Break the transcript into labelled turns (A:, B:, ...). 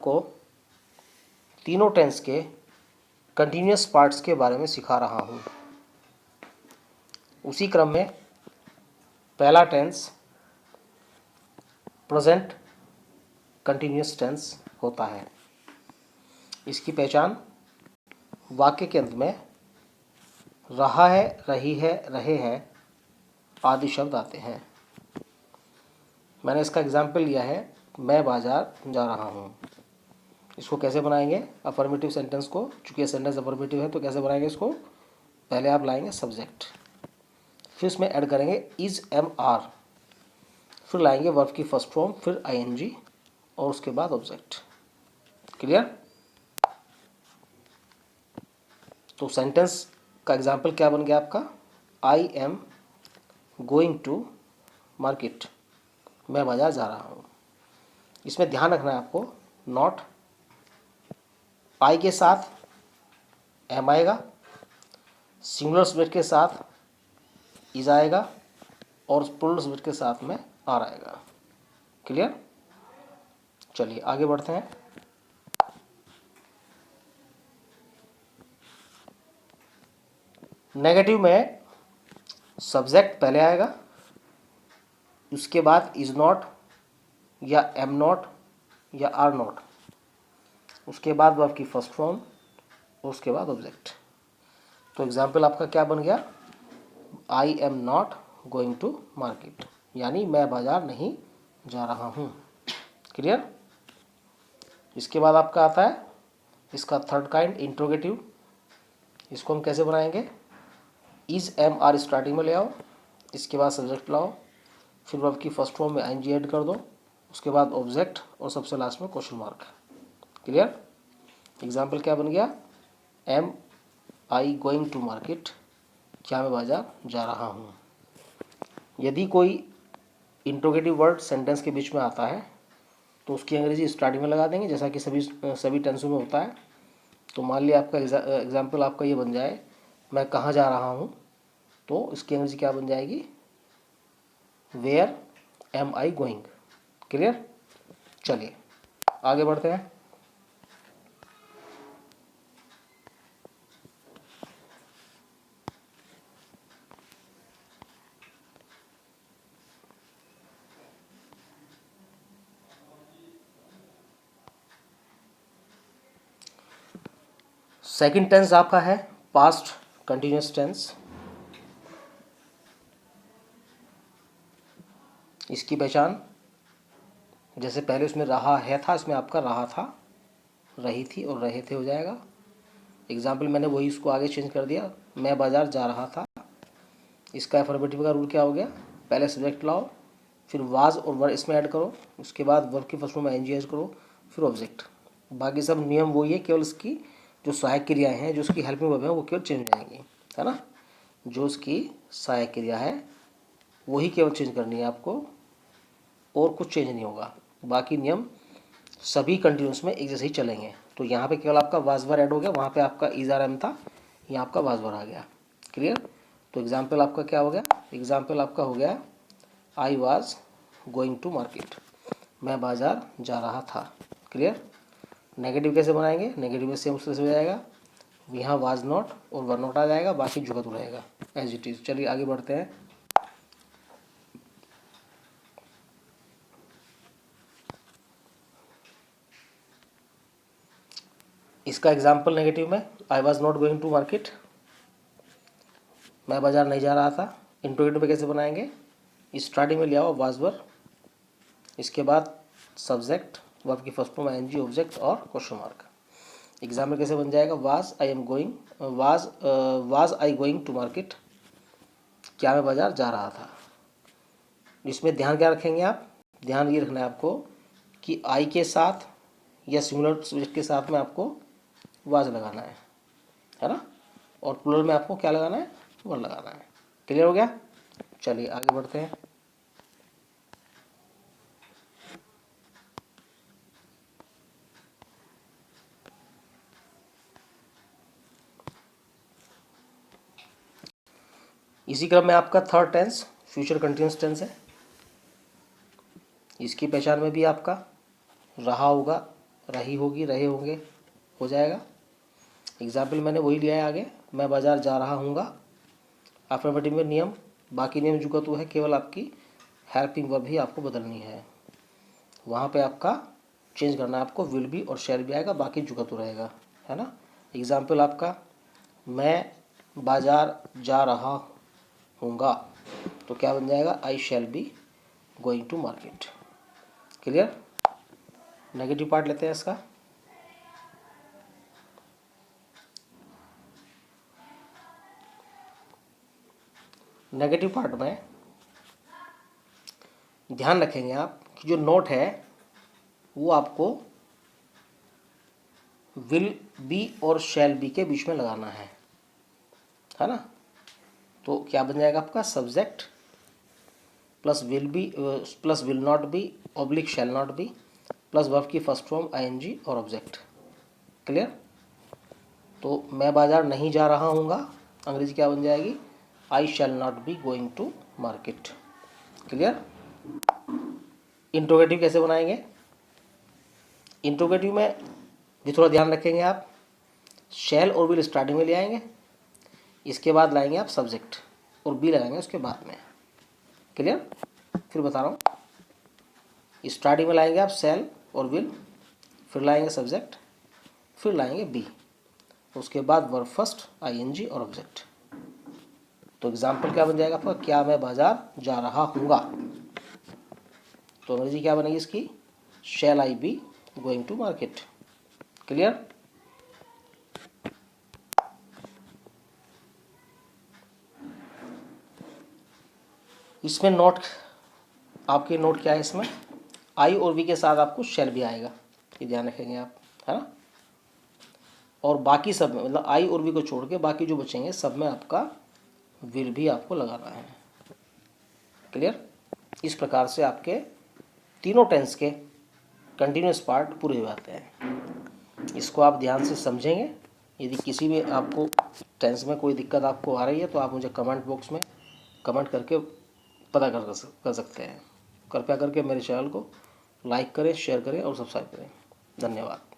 A: को तीनों टेंस के कंटिन्यूस पार्ट्स के बारे में सिखा रहा हूँ। उसी क्रम में पहला टेंस प्रेजेंट कंटिन्यूस टेंस होता है। इसकी पहचान वाक्य के अंत में रहा है, रही है, रहे हैं आदि शब्द आते हैं। मैंने इसका एग्जाम्पल लिया है, मैं बाजार जा रहा हूँ। इसको कैसे बनाएंगे अफर्मेटिव सेंटेंस को, चूंकि सेंटेंस अफर्मेटिव है तो कैसे बनाएंगे इसको, पहले आप लाएंगे सब्जेक्ट, फिर इसमें ऐड करेंगे इज, एम, आर, फिर लाएंगे वर्ब की फर्स्ट फॉर्म, फिर आईएनजी और उसके बाद ऑब्जेक्ट। क्लियर? तो सेंटेंस का एग्जाम्पल क्या बन गया आपका, I am going to market, मैं बाजार जा रहा हूँ। इसमें ध्यान रखना है आपको, नॉट आई के साथ एम आएगा, सिंगुलर सब्जेक्ट के साथ इज आएगा और प्लूरल सब्जेक्ट के साथ में आर आएगा। क्लियर? चलिए आगे बढ़ते हैं। नेगेटिव में सब्जेक्ट पहले आएगा, उसके बाद इज नॉट या एम नॉट या आर नॉट, उसके बाद वर्ब की फर्स्ट फॉर्म और उसके बाद ऑब्जेक्ट। तो एग्जाम्पल आपका क्या बन गया, I am not going to market, यानी मैं बाजार नहीं जा रहा हूँ। क्लियर? इसके बाद आपका आता है इसका थर्ड काइंड इंट्रोगेटिव। इसको हम कैसे बनाएंगे, इज, एम, आर स्टार्टिंग में ले आओ, इसके बाद सब्जेक्ट लाओ, फिर वर्ब की फर्स्ट फॉर्म में आईएनजी ऐड कर दो, उसके बाद ऑब्जेक्ट और सबसे लास्ट में क्वेश्चन मार्क। क्लियर? एग्जाम्पल क्या बन गया, am I going to market, क्या मैं बाजार जा रहा हूँ। यदि कोई इंट्रोगेटिव वर्ड सेंटेंस के बीच में आता है तो उसकी अंग्रेजी स्टार्टिंग में लगा देंगे, जैसा कि सभी टेंसों में होता है। तो मान लिया आपका एग्जाम्पल आपका ये बन जाए, मैं कहाँ जा रहा हूँ, तो इसकी अंग्रेजी क्या बन जाएगी, where am I going. Clear? चलिए आगे बढ़ते हैं। सेकंड टेंस आपका है पास्ट कंटिन्यूस टेंस। इसकी पहचान जैसे पहले उसमें रहा है था, इसमें आपका रहा था, रही थी और रहे थे हो जाएगा। एग्जाम्पल मैंने वही उसको आगे चेंज कर दिया, मैं बाजार जा रहा था। इसका एफर्मेटिव का रूल क्या हो गया, पहले सब्जेक्ट लाओ, फिर वाज और वर इसमें ऐड करो, उसके बाद वर्ब की फर्स्ट फॉर्म में एनजी ऐड करो, फिर ऑब्जेक्ट। बाकी सब नियम वही है, केवल इसकी जो सहायक क्रियाएं हैं, जो उसकी हेल्पिंग वर्ब है, वो केवल चेंज हो जाएंगी, है ना। जो उसकी सहायक क्रिया है वही केवल चेंज करनी है आपको, और कुछ चेंज नहीं होगा। बाकी नियम सभी कंटिन्यूस में एक जैसे ही चलेंगे। तो यहाँ पे केवल आपका वाजवर ऐड हो गया, वहाँ पे आपका इज आर एम था, यहाँ आपका वाजवर आ गया। क्लियर? तो एग्जाम्पल आपका क्या हो गया, एग्जाम्पल आपका हो गया I was going to market, मैं बाजार जा रहा था। क्लियर? नेगेटिव कैसे बनाएंगे, नेगेटिव में सेम उससे हो जाएगा, यहाँ वाज नॉट और वर नॉट आ जाएगा, बाकी जुगत रहेगा एज इट इज। चलिए आगे बढ़ते हैं। इसका एग्जाम्पल नेगेटिव में, I was not going to market, मैं बाजार नहीं जा रहा था। इंट्रोगेटिव में कैसे बनाएंगे, स्टार्टिंग में लिया हुआ वाजवर, इसके बाद सब्जेक्ट, वर्ब की फर्स्ट फॉर्म आईएनजी, ऑब्जेक्ट और क्वेश्चन मार्क। एग्जाम्पल कैसे बन जाएगा, was I am going, was I going to market, क्या मैं बाजार जा रहा था। इसमें ध्यान क्या रखेंगे आप, ध्यान ये रखना है आपको कि आई के साथ या सिंगुलर सब्जेक्ट के साथ में आपको वाज लगाना है ना, और प्लूरल में आपको क्या लगाना है, वर लगाना है। क्लियर हो गया? चलिए आगे बढ़ते हैं। इसी क्रम में आपका third tense future continuous tense है। इसकी पहचान में भी आपका रहा होगा, रही होगी, रहे होंगे हो जाएगा। एग्जाम्पल मैंने वही लिया है आगे, मैं बाज़ार जा रहा हूँगा। अफर्मेटिव में नियम, बाकी नियम जुगतु है, केवल आपकी हेल्पिंग वर्ब ही आपको बदलनी है। वहाँ पे आपका चेंज करना है, आपको विल बी और शैल भी आएगा, बाकी जुगतु रहेगा, है ना। एग्जाम्पल आपका मैं बाज़ार जा रहा हूँगा, तो क्या बन जाएगा, I shall be going to market. Clear. Negative part लेते हैं इसका। नेगेटिव पार्ट में ध्यान रखेंगे आप कि जो नोट है वो आपको विल बी और शैल बी के बीच में लगाना है ना। तो क्या बन जाएगा आपका, subject plus will be plus will not be oblique shell not B plus verb की फर्स्ट फॉर्म आईएनजी और ऑब्जेक्ट। क्लियर। तो मैं बाजार नहीं जा रहा हूँगा, अंग्रेजी क्या बन जाएगी, I shall not be going to market. Clear. Interrogative कैसे बनाएंगे, इंट्रोगेटिव में भी थोड़ा ध्यान रखेंगे आप, शैल और विल स्टार्टिंग में ले आएंगे, इसके बाद लाएंगे आप सब्जेक्ट और बी लगाएंगे उसके बाद में। क्लियर। फिर बता रहा हूँ, स्टार्टिंग में लाएंगे आप शैल और विल, फिर लाएंगे सब्जेक्ट, फिर लाएंगे बी, उसके बाद वर्ब फर्स्ट आईएनजी और ऑब्जेक्ट। तो एग्जाम्पल क्या बन जाएगा आपका, क्या मैं बाजार जा रहा हूँगा, तो अंग्रेजी क्या बनेगी इसकी, shall I be going to market. Clear. इसमें नोट, आपके नोट क्या है इसमें, आई और वी के साथ आपको शैल भी आएगा, ये ध्यान रखेंगे आप, है ना। और बाकी सब में, मतलब आई और वी को छोड़ के बाकी जो बचेंगे सब में आपका विल भी आपको लगाना है। क्लियर। इस प्रकार से आपके तीनों टेंस के कंटिन्यूस पार्ट पूरे हो जाते हैं। इसको आप ध्यान से समझेंगे। यदि किसी भी आपको टेंस में कोई दिक्कत आपको आ रही है तो आप मुझे कमेंट बॉक्स में कमेंट करके पता कर सकते हैं। कृपया करके मेरे चैनल को लाइक करें, शेयर करें और सब्सक्राइब करें। धन्यवाद।